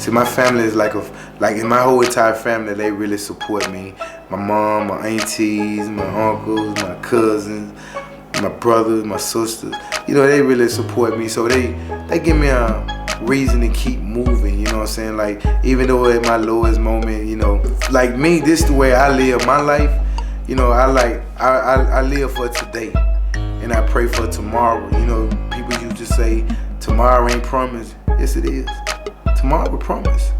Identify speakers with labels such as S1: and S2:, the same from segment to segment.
S1: See, my family is like in my whole entire family, they really support me. My mom, my aunties, my uncles, my cousins, my brothers, my sisters. You know, they really support me. So they give me a reason to keep moving, you know what I'm saying? Like, even though at my lowest moment, you know, like me, this the way I live my life. You know, I live for today, and I pray for tomorrow. You know, people used to say, tomorrow ain't promised. Yes, it is. Tomorrow promised.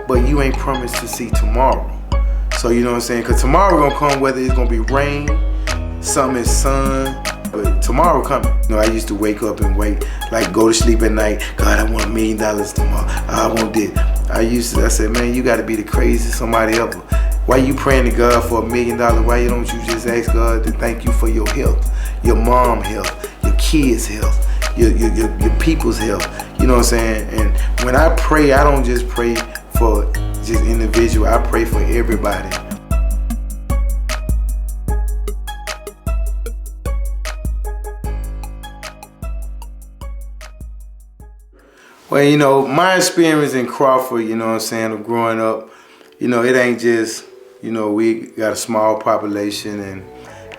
S1: But you ain't promised to see tomorrow. So, you know what I'm saying? Because tomorrow gonna come whether it's gonna be rain, some is sun, but tomorrow coming. You know, I used to wake up and wait, like go to sleep at night. God, I want $1 million tomorrow. I want this. I said, man, you gotta be the craziest somebody ever. Why you praying to God for $1 million? Why don't you just ask God to thank you for your health, your mom health, your kids health, your people's health? You know what I'm saying? And when I pray, I don't just pray for just individual. I pray for everybody. Well, you know, my experience in Crawford, you know what I'm saying, of growing up, you know, it ain't just, you know, we got a small population, and,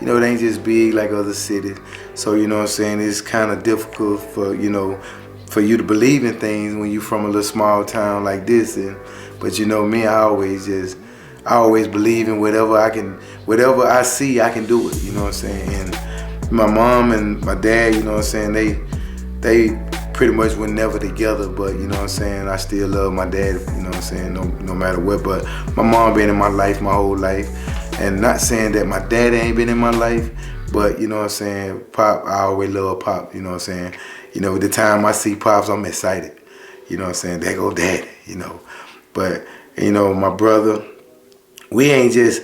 S1: you know, it ain't just big like other cities. So, you know what I'm saying, it's kind of difficult for, you know, for you to believe in things when you from a little small town like this. But you know me, I always believe in whatever I see, I can do it, you know what I'm saying? And my mom and my dad, you know what I'm saying, they pretty much were never together, but you know what I'm saying, I still love my dad, you know what I'm saying, no matter what. But my mom been in my life my whole life, and not saying that my dad ain't been in my life, but you know what I'm saying, Pop, I always love Pop, you know what I'm saying. You know, the time I see Pops, I'm excited, you know what I'm saying, there go Daddy, you know. But, you know, my brother, we ain't just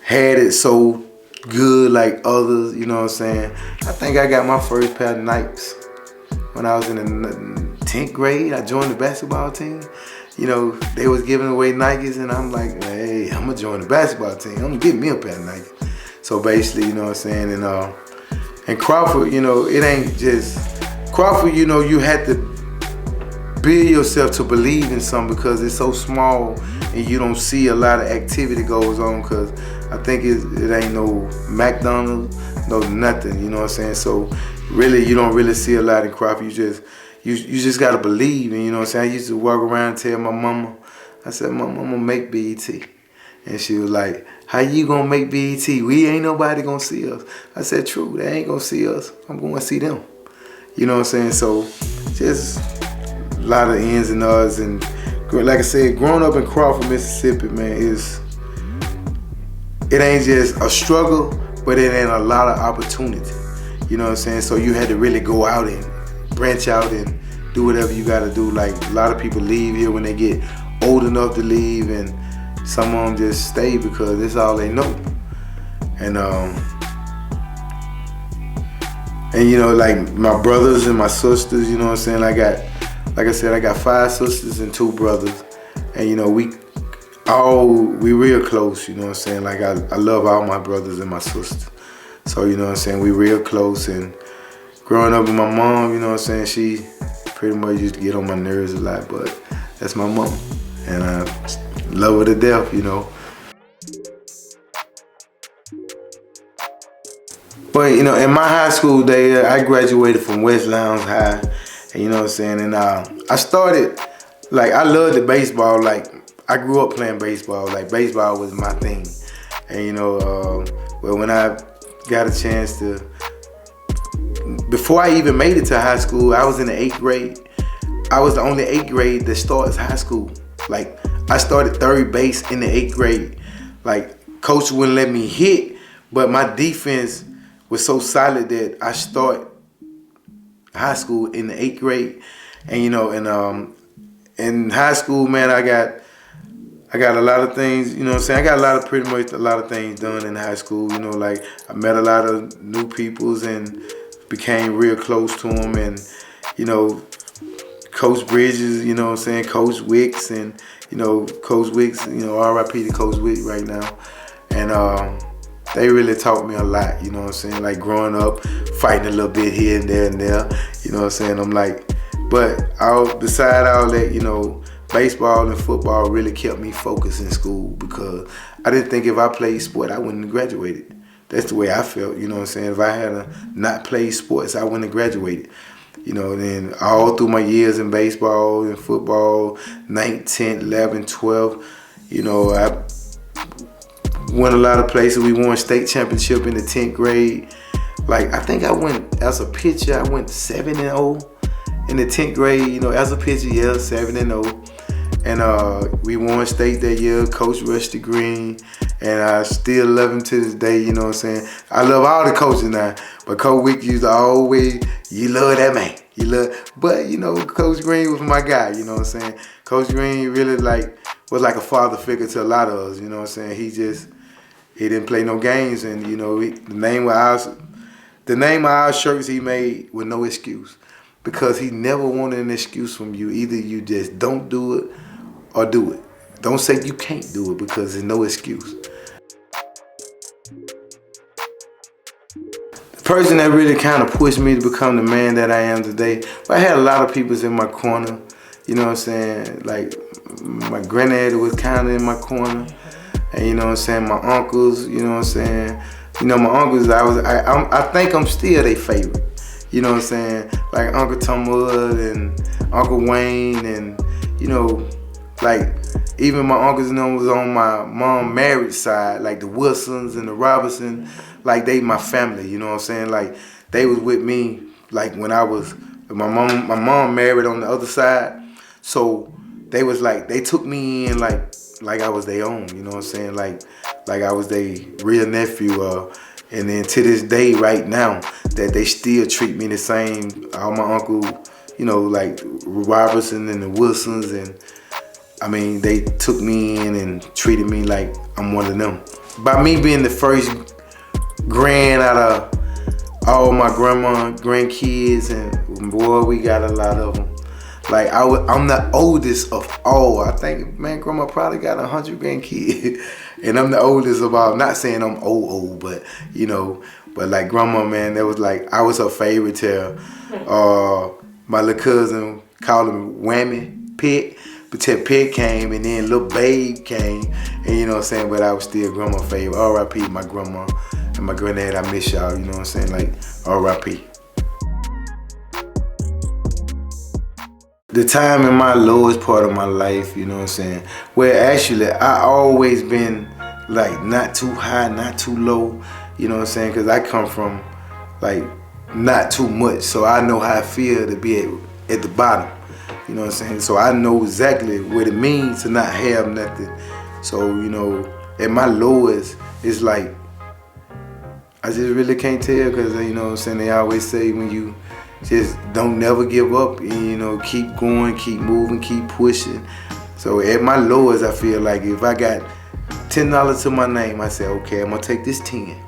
S1: had it so good like others, you know what I'm saying. I think I got my first pair of Nikes when I was in the 10th grade. I joined the basketball team. You know, they was giving away Nikes, and I'm like, hey, I'm gonna join the basketball team. I'm gonna get me a pair of Nikes. So basically, you know what I'm saying, and Crawford, you know, it ain't just, Crawford, you know, you had to build yourself to believe in something because it's so small and you don't see a lot of activity goes on, because I think it ain't no McDonald's, no nothing, you know what I'm saying? So really, you don't really see a lot in Crawford. You just gotta believe, and you know what I'm saying? I used to walk around and tell my mama, I said, Mama, I'm gonna make BET. And she was like, how you gonna make BET? We ain't nobody gonna see us. I said, true, they ain't gonna see us. I'm gonna see them. You know what I'm saying? So just a lot of ins and outs, and like I said, growing up in Crawford, Mississippi, man, it ain't just a struggle, but it ain't a lot of opportunity. You know what I'm saying? So you had to really go out and branch out and do whatever you gotta do. Like, a lot of people leave here when they get old enough to leave, and some of them just stay because that's all they know. And you know, like my brothers and my sisters, you know what I'm saying? Like I said, I got 5 sisters and 2 brothers, and you know, we real close, you know what I'm saying? Like I love all my brothers and my sisters. So, you know what I'm saying, we real close. And growing up with my mom, you know what I'm saying, she pretty much used to get on my nerves a lot, but that's my mom, and I love her to death, you know. But, you know, in my high school day, I graduated from West Lowndes High, and you know what I'm saying, and I started, like, I loved the baseball. Like, I grew up playing baseball. Like, baseball was my thing. And, you know, well, when I got a chance to, before I even made it to high school, I was in the 8th grade. I was the only 8th grade that starts high school. Like, I started 3rd base in the 8th grade. Like, coach wouldn't let me hit, but my defense was so solid that I start high school in the 8th grade. And you know, and in high school, man, I got a lot of things, you know what I'm saying? I got pretty much a lot of things done in high school, you know, like I met a lot of new peoples and became real close to them. And, you know, Coach Bridges, you know what I'm saying, Coach Wicks, and, you know, Coach Wicks, you know, RIP to Coach Wicks right now. And they really taught me a lot, you know what I'm saying, like growing up, fighting a little bit here and there, you know what I'm saying? I'm like, but beside all that, you know, baseball and football really kept me focused in school because I didn't think if I played sport, I wouldn't have graduated. That's the way I felt, you know what I'm saying? If I had not played sports, I wouldn't have graduated. You know, then all through my years in baseball and football, 9th, 10th, 11th, 12th, you know, I went a lot of places. We won state championship in the 10th grade. Like, I think I went, as a pitcher, I went 7-0 in the 10th grade, you know, as a pitcher, yeah, 7-0. And we won state that year, Coach Rusty Green, and I still love him to this day, you know what I'm saying? I love all the coaches now, but Coach Wick used to always, you love that man, but you know, Coach Green was my guy, you know what I'm saying? Coach Green really was like a father figure to a lot of us, you know what I'm saying? He didn't play no games, and you know, the name of our shirts he made with no excuse, because he never wanted an excuse from you. Either you just don't do it or do it. Don't say you can't do it, because there's no excuse. The person that really kind of pushed me to become the man that I am today, I had a lot of people in my corner, you know what I'm saying? Like, my granddaddy was kind of in my corner, and you know what I'm saying, my uncles, you know what I'm saying? You know, my uncles, I think I'm still their favorite. You know what I'm saying? Like Uncle Tomud and Uncle Wayne, and you know, like even my uncles and them was on my mom's marriage side, like the Wilsons and the Robinson, like they my family, you know what I'm saying? Like they was with me like when I was, my mom married on the other side, so they was like, they took me in like I was their own, you know what I'm saying? Like I was their real nephew, and then to this day right now, that they still treat me the same. All my uncle, you know, like Robertson and the Wilsons, and I mean, they took me in and treated me like I'm one of them. By me being the first grand out of all my grandkids, and boy, we got a lot of them. Like I'm the oldest of all. I think, man, grandma probably got 100 grandkids, and I'm the oldest of all. Not saying I'm old, but you know, but like grandma, man, that was like, I was her favorite tale. My little cousin called him Whammy Pit, but till Pit came, and then little Babe came, and you know what I'm saying. But I was still grandma's favorite. R.I.P. my grandma and my granddad. I miss y'all. You know what I'm saying? Like R.I.P. The time in my lowest part of my life, you know what I'm saying, where actually I always been like not too high, not too low, you know what I'm saying, because I come from like not too much, so I know how I feel to be at the bottom, you know what I'm saying, so I know exactly what it means to not have nothing. So, you know, at my lowest, it's like, I just really can't tell, because, you know what I'm saying, they always say when you just don't never give up, and you know, keep going, keep moving, keep pushing. So at my lowest, I feel like if I got $10 to my name, I say, okay, I'm gonna take this 10.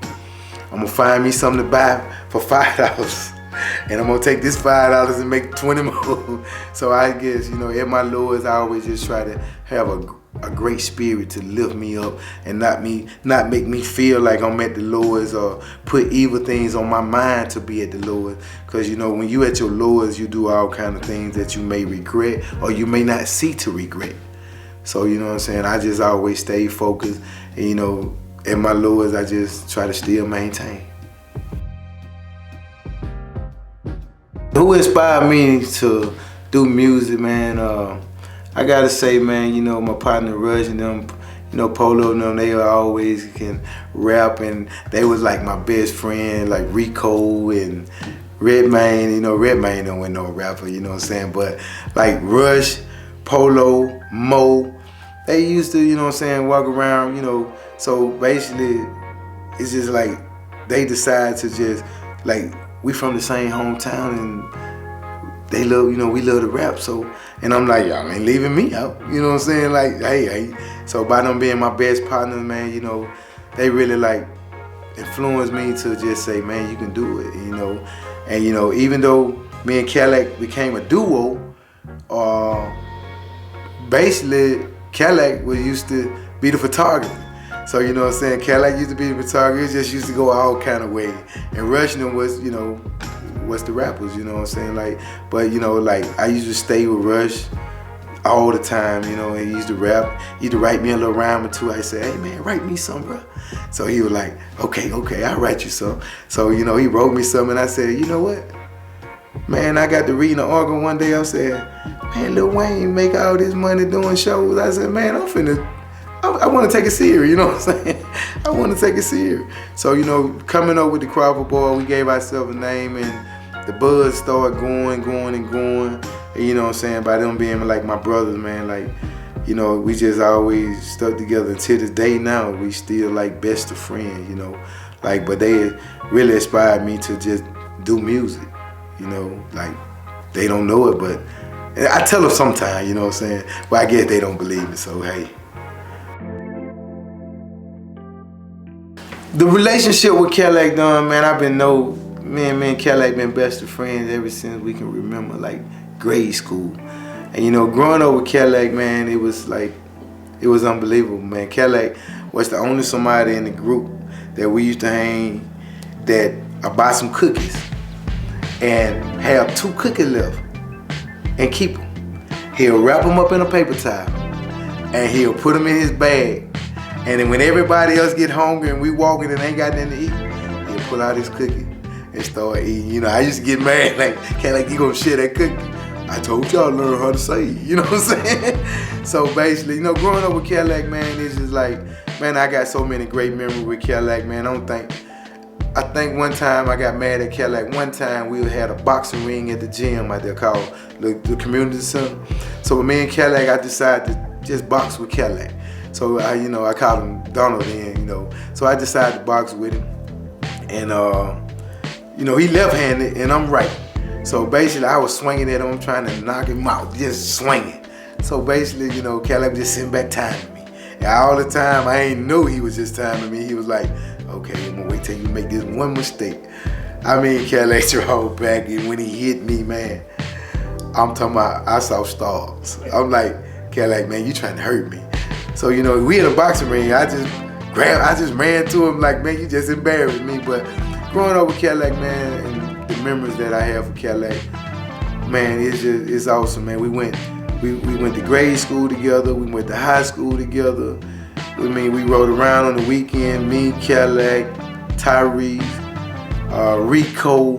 S1: I'm gonna find me something to buy for $5. And I'm gonna take this $5 and make 20 more. So I guess, you know, at my lowest, I always just try to have a great spirit to lift me up, and not make me feel like I'm at the lowest, or put evil things on my mind to be at the lowest. Because you know, when you at your lowest, you do all kind of things that you may regret, or you may not see to regret. So you know what I'm saying, I just always stay focused, and you know, at my lowest, I just try to still maintain. Who inspired me to do music, man? I gotta say, man, you know, my partner Rush and them, you know, Polo and them, they always can rap, and they was like my best friend, like Rico and Redmayne. You know, Redmayne don't win no rapper, you know what I'm saying? But like Rush, Polo, Mo, they used to, you know what I'm saying, walk around, you know. So basically, it's just like they decide to just, like, we from the same hometown, and they love, you know, we love to rap. So, and I'm like, y'all ain't leaving me out. You know what I'm saying? Like, hey. So by them being my best partners, man, you know, they really like influenced me to just say, man, you can do it, you know. And you know, even though me and Cadillac became a duo, basically Cadillac was used to be the photographer. So you know what I'm saying, Cadillac used to be the photographer, just used to go all kind of ways. And Rushing was, you know, was the rappers, you know what I'm saying? Like, but you know, like I used to stay with Rush all the time, you know. He used to rap. He used to write me a little rhyme or two. I said, hey man, write me some, bro. So he was like, okay, I'll write you some. So, you know, he wrote me some, and I said, you know what? Man, I got to reading the organ one day. I said, man, Lil Wayne make all this money doing shows. I said, man, I want to take it serious, you know what I'm saying? I want to take it serious. So, you know, coming up with the Crawford Boy, we gave ourselves a name, and the buzz started going. And, you know what I'm saying? By them being like my brothers, man, like, you know, we just always stuck together. And to this day now, we still like best of friends, you know. Like, but they really inspired me to just do music, you know. Like, they don't know it, but I tell them sometimes, you know what I'm saying? But I guess they don't believe me, so hey. The relationship with Cadillac Don, man, me and Cadillac been best of friends ever since we can remember, like grade school. And you know, growing up with Cadillac, man, it was unbelievable, man. Cadillac was the only somebody in the group that we used to hang that I buy some cookies and have 2 cookies left and keep them. He'll wrap them up in a paper towel and he'll put them in his bag. And then when everybody else get hungry and we walking and ain't got nothing to eat, he'll pull out his cookie and start eating. You know, I used to get mad, like, Cadillac, you gonna share that cookie? I told y'all to learn how to say it, you know what I'm saying? So basically, you know, growing up with Cadillac, man, it's just like, man, I got so many great memories with Cadillac, man. I think one time I got mad at Cadillac. One time we had a boxing ring at the gym out there called the community center. So with me and Cadillac, I decided to just box with Cadillac. So I called him Donald then, you know. So I decided to box with him. And you know, he left-handed and I'm right. So basically I was swinging at him, trying to knock him out, just swinging. So basically, you know, Cadillac was just sitting back timing me. And all the time, I ain't know he was just timing me. He was like, okay, I'm gonna wait till you make this one mistake. I mean, Cadillac threw back, and when he hit me, man, I'm talking about, I saw stars. I'm like, Cadillac, man, you trying to hurt me. So, you know, we in a boxing ring. I just ran to him like, man, you just embarrassed me. But growing up with Cadillac, man, and the memories that I have for Cadillac, man, it's awesome, man. We went to grade school together. We went to high school together. I mean, we rode around on the weekend. Me, Cadillac, Tyrese, Rico,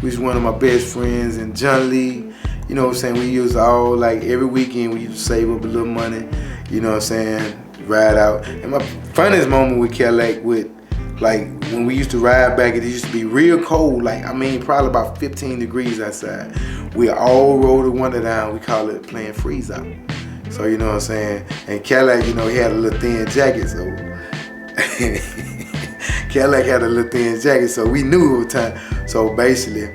S1: who's one of my best friends, and John Lee. You know what I'm saying? We used all, like, every weekend we used to save up a little money. You know what I'm saying? Ride out. And my funniest moment with Cadillac, like, when we used to ride back, it used to be real cold. Like, I mean, probably about 15 degrees outside. We all rode the window down. We call it playing freeze out. So, you know what I'm saying? And Cadillac, you know, he had a little thin jacket, so Cadillac had a little thin jacket, so we knew it was time. So basically,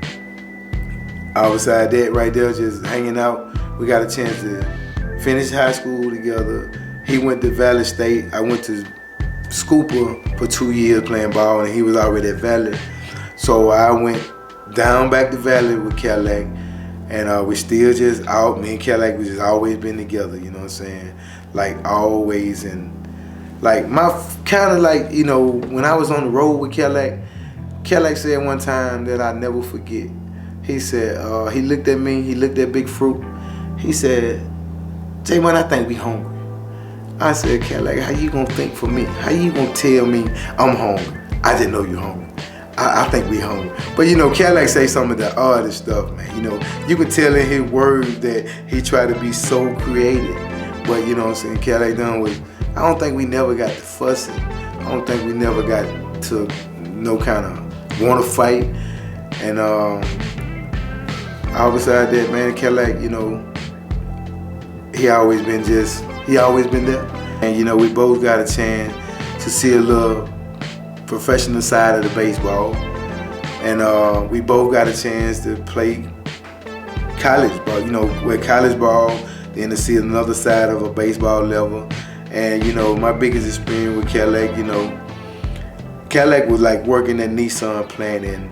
S1: outside that right there, just hanging out, we got a chance to finish high school together. He went to Valley State. I went to Scooper for 2 years playing ball, and he was already at Valley. So I went down back to Valley with Cadillac, and we still just out. Me and Cadillac, we just always been together, you know what I'm saying? Like, always. And like, my kind of like, you know, when I was on the road with Cadillac, Cadillac said one time that I never forget. He said, he looked at me, he looked at Big Fruit. He said, J-Man, I think we hungry. I said, Cadillac, how you gonna think for me? How you gonna tell me I'm hungry? I didn't know you're hungry. I think we hungry. But you know, Cadillac say some of the oddest stuff, man. You know, you could tell in his words that he tried to be so creative. But you know what I'm saying, Cadillac Don was, I don't think we never got to fussing. I don't think we never got to no kind of want to fight. And all beside that, man, Cadillac, you know, he always been there. And you know, we both got a chance to see a little professional side of the baseball. And we both got a chance to play college ball, you know, with college ball, then to see another side of a baseball level. And you know, my biggest experience with Cadillac, you know, Cadillac was like working at Nissan plant, and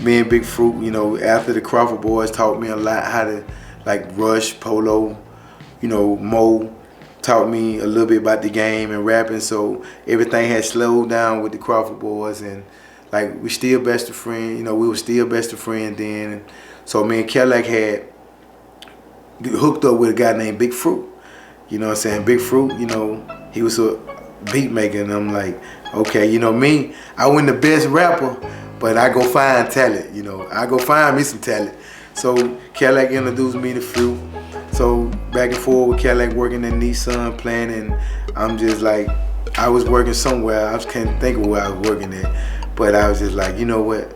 S1: me and Big Fruit, you know, after the Crawford boys taught me a lot how to like rush, polo, you know, mow, taught me a little bit about the game and rapping. So everything had slowed down with the Crawford boys, and like we still best of friends, you know, we were still best of friends then. And so me and Cadillac had hooked up with a guy named Big Fruit. You know what I'm saying? Big Fruit, you know, he was a beat maker, and I'm like, okay, you know me, I wasn't the best rapper, but I go find talent, you know. I go find me some talent. So Cadillac introduced me to Fruit. So back and forth with Cadillac working at Nissan playing, and I'm just like, I was working somewhere, I just can't think of where I was working at, but I was just like, you know what,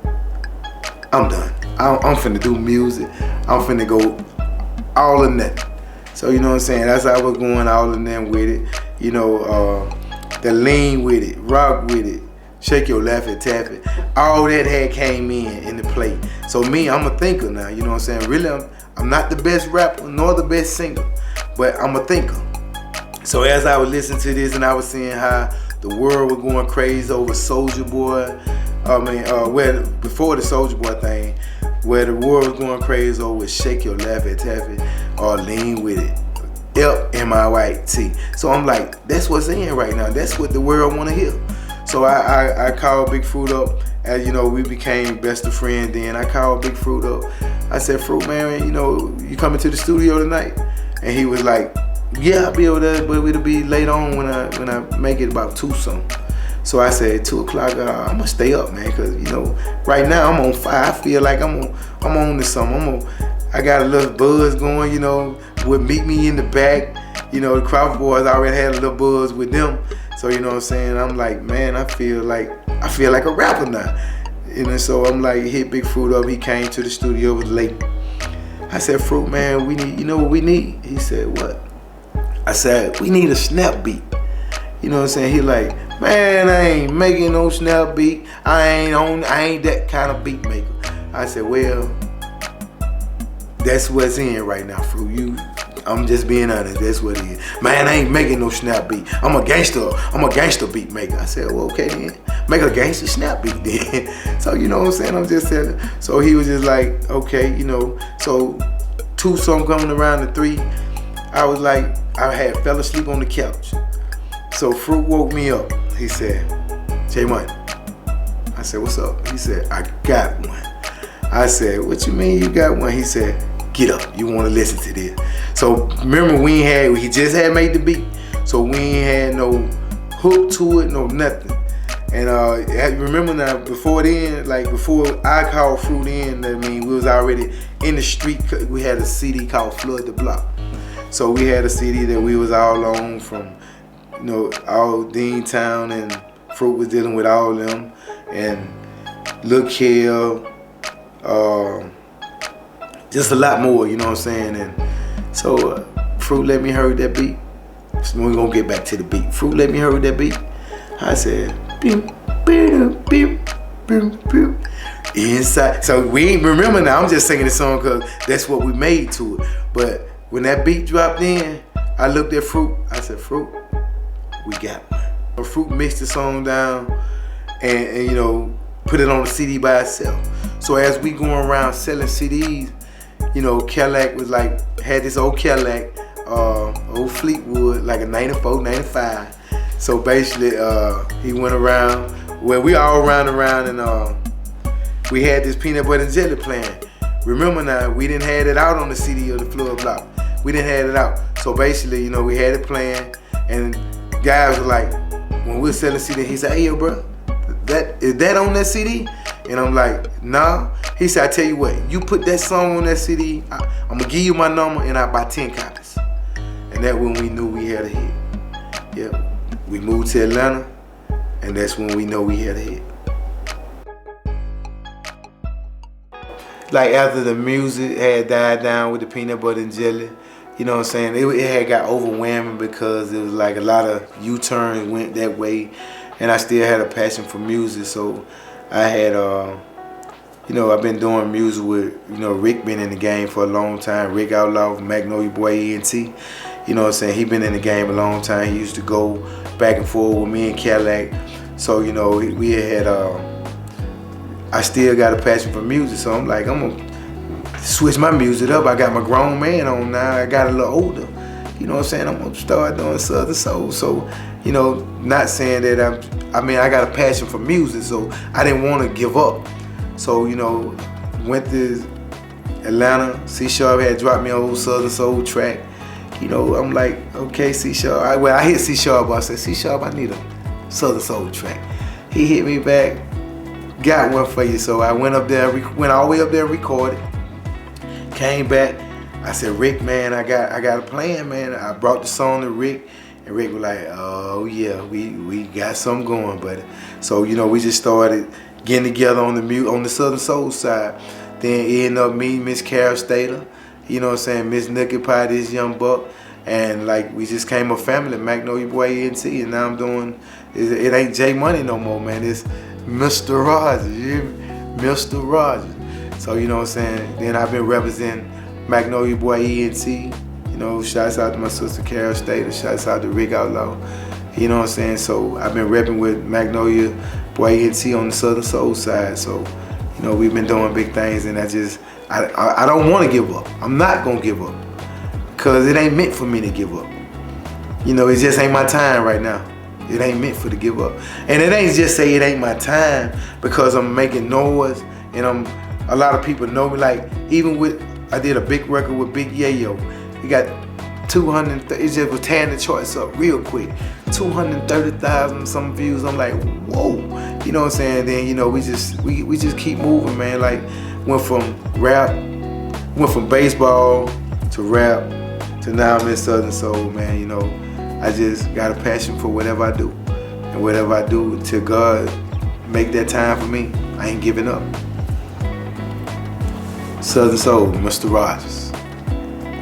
S1: I'm done. I'm finna do music. I'm finna go all in that. So you know what I'm saying, that's how I was going all in them with it. You know, the lean with it, rock with it, shake your laugh and tap it. All that had came in the play. So me, I'm a thinker now, you know what I'm saying? Really, I'm not the best rapper nor the best singer, but I'm a thinker. So as I was listening to this and I was seeing how the world was going crazy over Soulja Boy, well, before the Soulja Boy thing, where the world was going crazy over Shake Your Laugh and Tap It or Lean With It. LMIYT. So I'm like, that's what's in right now. That's what the world want to hear. So I called Big Fruit up. As you know, we became best of friends then. I called Big Fruit up. I said, Fruit, man, you know, you coming to the studio tonight? And he was like, yeah, I'll be over there, but it'll be late on when I make it about 2 something. So I said 2 o'clock, I'm gonna stay up, man, cause you know, right now I'm on fire. I feel like I'm on to something. I got a little buzz going, you know, would meet me in the back. You know, the Crawford boys already had a little buzz with them. So you know what I'm saying? I'm like, man, I feel like a rapper now. You know, so I'm like, hit Big Fruit up. He came to the studio, it was late. I said, Fruit, man, we need, you know what we need? He said, what? I said, we need a snap beat. You know what I'm saying? He like, man, I ain't making no snap beat. I ain't that kind of beat maker. I said, well, that's what's in right now, Fruit. I'm just being honest, that's what it is. Man, I ain't making no snap beat. I'm a gangster beat maker. I said, well, okay then. Make a gangster snap beat then. So you know what I'm saying? I'm just saying. So he was just like, okay, you know. So 2 something coming around to 3, I was like, I had fell asleep on the couch. So Fruit woke me up. He said, J-Money. I said, what's up? He said, I got one. I said, what you mean you got one? He said, get up, you wanna listen to this. So remember, he just had made the beat. So we ain't had no hook to it, no nothing. And remember now, before then, like before I called Fruit in, I mean, we was already in the street. We had a CD called Flood the Block. So we had a CD that we was all on from, you know, all Dean Town, and Fruit was dealing with all of them, and Lil Kel, just a lot more, you know what I'm saying? And so Fruit let me hear that beat. So we're gonna get back to the beat. Fruit let me hear that beat. I said, beep, beep, beep, beep, beep. Inside. So we ain't remember now, I'm just singing the song because that's what we made to it. But when that beat dropped in, I looked at Fruit. I said, Fruit, we got one. Fruit mixed the song down and you know, put it on the CD by itself. So as we going around selling CDs, you know, Cadillac was like, had this old Cadillac, old Fleetwood, like a 94, 95. So basically, he went around, well, we all ran around and we had this peanut butter and jelly playing. Remember now, we didn't have it out on the CD or the Flood Block. We didn't have it out. So basically, you know, we had it playing, and guys were like, when we were selling CD, he said, hey, yo, bro, is that on that CD? And I'm like, nah. He said, I tell you what, you put that song on that CD, I'm gonna give you my number and I'll buy 10 copies. And that's when we knew we had a hit. Yeah, we moved to Atlanta, and that's when we know we had a hit. Like after the music had died down with the peanut butter and jelly, you know what I'm saying, it had got overwhelming because it was like a lot of U-turns went that way, and I still had a passion for music. So I had, you know, I've been doing music with, you know, Rick been in the game for a long time. Rick Outlaw, Magnolia Boy ENT. You know what I'm saying? He been in the game a long time. He used to go back and forth with me and Cadillac. So, you know, we had, I still got a passion for music. So I'm like, I'm gonna switch my music up. I got my grown man on now. I got a little older. You know what I'm saying? I'm gonna start doing Southern Soul. So, you know, not saying that I got a passion for music, so I didn't want to give up. So, you know, went to Atlanta. C Sharp had dropped me an old Southern Soul track. You know, I'm like, okay, C Sharp. I hit C Sharp. I said, C Sharp, I need a Southern Soul track. He hit me back, got one for you. So I went up there, went all the way up there, recorded. Came back. I said, Rick, man, I got a plan, man. I brought the song to Rick, and Rick was like, oh yeah, we got something going, buddy. So you know, we just started getting together on the Southern Soul side. Then ended up meeting Miss Carol Stater, you know what I'm saying, Miss Nookie Pie, this young buck, and like we just came a family, Magnolia Boy ENT, and now I'm doing, it ain't J Money no more, man. It's Mr. Rogers, you hear me? Mr. Rogers. So you know what I'm saying. Then I've been representing Magnolia Boy ENT. You know, shouts out to my sister Carol Stater, shouts out to Rick Outlaw. You know what I'm saying. So I've been repping with Magnolia Boy ENT on the Southern Soul side. So you know, we've been doing big things, and I don't want to give up. I'm not gonna give up because it ain't meant for me to give up. You know, it just ain't my time right now. It ain't meant for to give up, and it ain't just say it ain't my time because I'm making noise, and a lot of people know me. Like even with I did a big record with Big Yayo. He got 230. It just was tearing the charts up real quick. 230,000 some views. I'm like, whoa. You know what I'm saying? Then you know we just keep moving, man. Like went from rap, went from baseball to rap to now I'm in Southern Soul, man. You know, I just got a passion for whatever I do, and whatever I do till God make that time for me, I ain't giving up. Southern Soul, Mr. Rogers,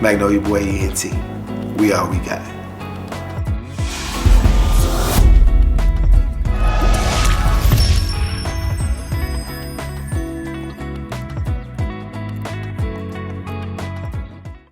S1: Magnolia Boy ENT. We all we got.